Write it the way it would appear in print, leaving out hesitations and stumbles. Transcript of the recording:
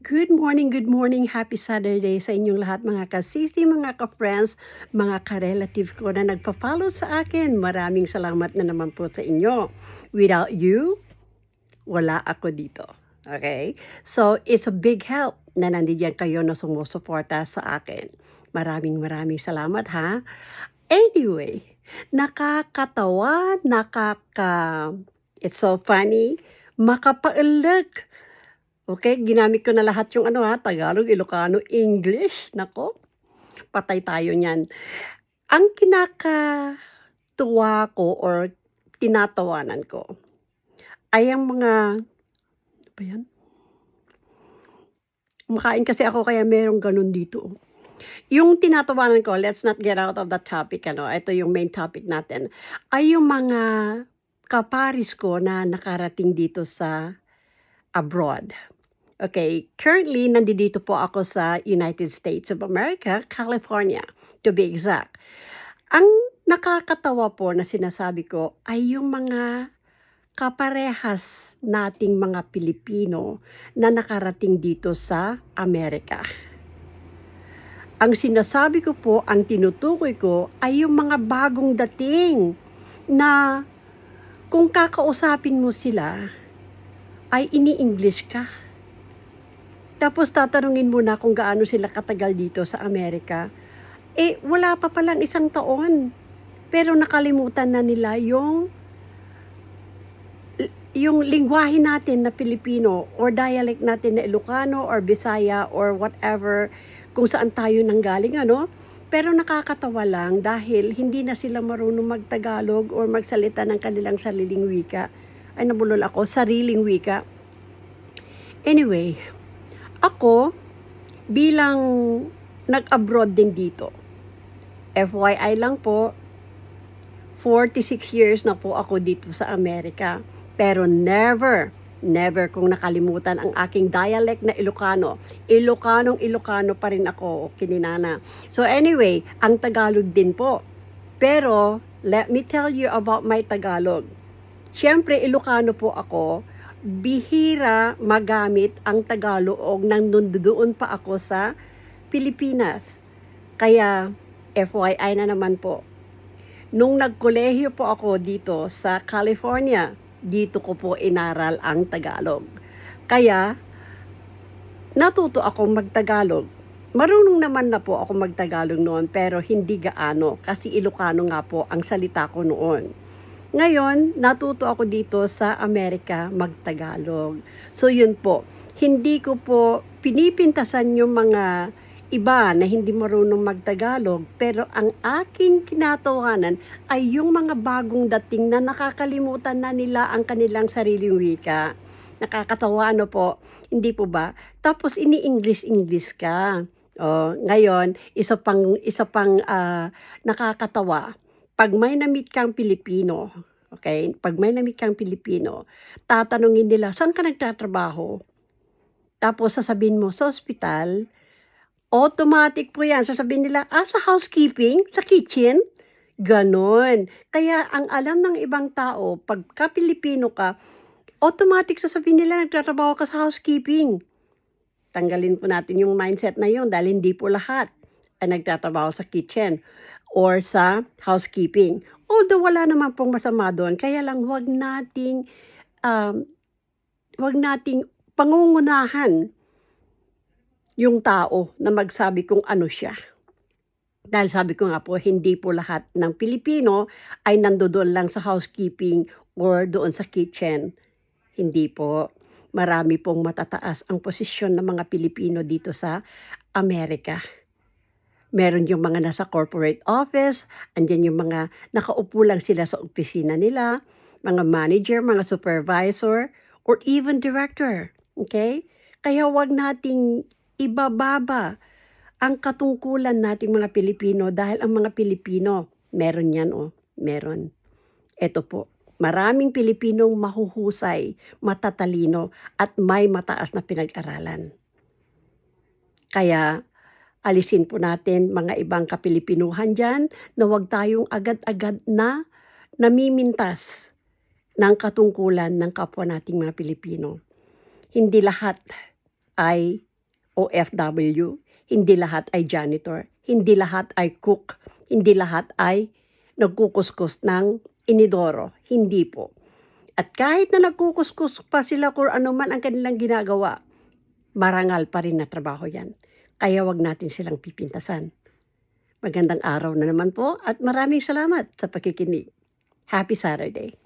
Good morning, happy Saturday sa inyong lahat mga kasisi, mga ka-friends, mga ka-relative ko na nagpa-follow sa akin. Maraming salamat na naman po sa inyo. Without you, wala ako dito. Okay? So, it's a big help na nandiyan kayo na sumusuporta sa akin. Maraming salamat ha. Anyway, nakakatawa, it's so funny, makapailag. Okay, ginamit ko na lahat yung Tagalog, Ilocano, English. Nako, patay tayo niyan. Ang kinakatuwa ko or tinatawanan ko ay ang mga ano ba yan? Kumakain kasi ako kaya merong gano'n dito. Yung tinatawanan ko, let's not get out of the topic ito yung main topic natin, ay yung mga kaparis ko na nakarating dito sa abroad. Okay, currently nandito po ako sa United States of America, California, to be exact. Ang nakakatawa po na sinasabi ko ay yung mga kaparehas nating mga Pilipino na nakarating dito sa Amerika. Ang sinasabi ko po, ang tinutukoy ko ay yung mga bagong dating na kung kakausapin mo sila ay ini-English ka. Tapos tatanungin mo na kung gaano sila katagal dito sa Amerika. Wala pa palang 1 taon. Pero nakalimutan na nila yung lengguwahe natin na Pilipino or dialect natin na Ilocano or Bisaya or whatever kung saan tayo nanggaling Pero nakakatawa lang dahil hindi na sila marunong magtagalog or magsalita ng kanilang sariling wika. Ay nabulol ako, sariling wika. Anyway, ako, bilang nag-abroad din dito, FYI lang po, 46 years na po ako dito sa Amerika. Pero never kong nakalimutan ang aking dialect na Ilocano. Ilocano pa rin ako, kininana. So anyway, ang Tagalog din po. Pero, let me tell you about my Tagalog. Siyempre, Ilocano po ako. Bihira magamit ang Tagalog nang nandoon pa ako sa Pilipinas. Kaya, FYI na naman po. Nung nagkolehiyo po ako dito sa California, dito ko po inaral ang Tagalog. Kaya, natuto akong magtagalog. Marunong naman na po ako magtagalog noon pero hindi gaano kasi Ilocano nga po ang salita ko noon. Ngayon, natuto ako dito sa Amerika magtagalog. So yun po, hindi ko po pinipintasan yung mga iba na hindi marunong magtagalog, pero ang aking kinatawanan ay yung mga bagong dating na nakakalimutan na nila ang kanilang sariling wika. Nakakatawa po, hindi po ba? Tapos ini-English ka. Ngayon, isa pang nakakatawa. Pag may na-meet kang Pilipino, okay? Pag may na-meet kang Pilipino, tatanungin nila, "Saan ka nagtatrabaho?" Tapos sasabihin mo, "Sa ospital." Automatic po 'yan, sasabihin nila, "Sa housekeeping, sa kitchen." Gano'n. Kaya ang alam ng ibang tao, pagka Pilipino ka, automatic sasabihin nila nagtatrabaho ka sa housekeeping. Tanggalin po natin yung mindset na yun dahil hindi po lahat ay nagtatrabaho sa kitchen or sa housekeeping. Although wala naman pong masama doon, kaya lang um, wag nating pangungunahan yung tao na magsabi kung ano siya. Dahil sabi ko nga po, hindi po lahat ng Pilipino ay nandoon lang sa housekeeping or doon sa kitchen. Hindi po. Marami pong matataas ang posisyon ng mga Pilipino dito sa Amerika. Meron yung mga nasa corporate office, andyan yung mga nakaupo lang sila sa opisina nila, mga manager, mga supervisor, or even director. Okay? Kaya wag nating ibababa ang katungkulan nating mga Pilipino dahil ang mga Pilipino, meron yan meron. Ito po, maraming Pilipinong mahuhusay, matatalino, at may mataas na pinag-aralan. Kaya, alisin po natin mga ibang kapilipinuhan dyan na huwag tayong agad-agad na namimintas ng katungkulan ng kapwa nating mga Pilipino. Hindi lahat ay OFW, hindi lahat ay janitor, hindi lahat ay cook, hindi lahat ay nagkukuskus ng inidoro, hindi po. At kahit na nagkukuskus pa sila kung ano man ang kanilang ginagawa, marangal pa rin na trabaho yan. Kaya wag natin silang pipintasan. Magandang araw na naman po at maraming salamat sa pakikinig. Happy Saturday!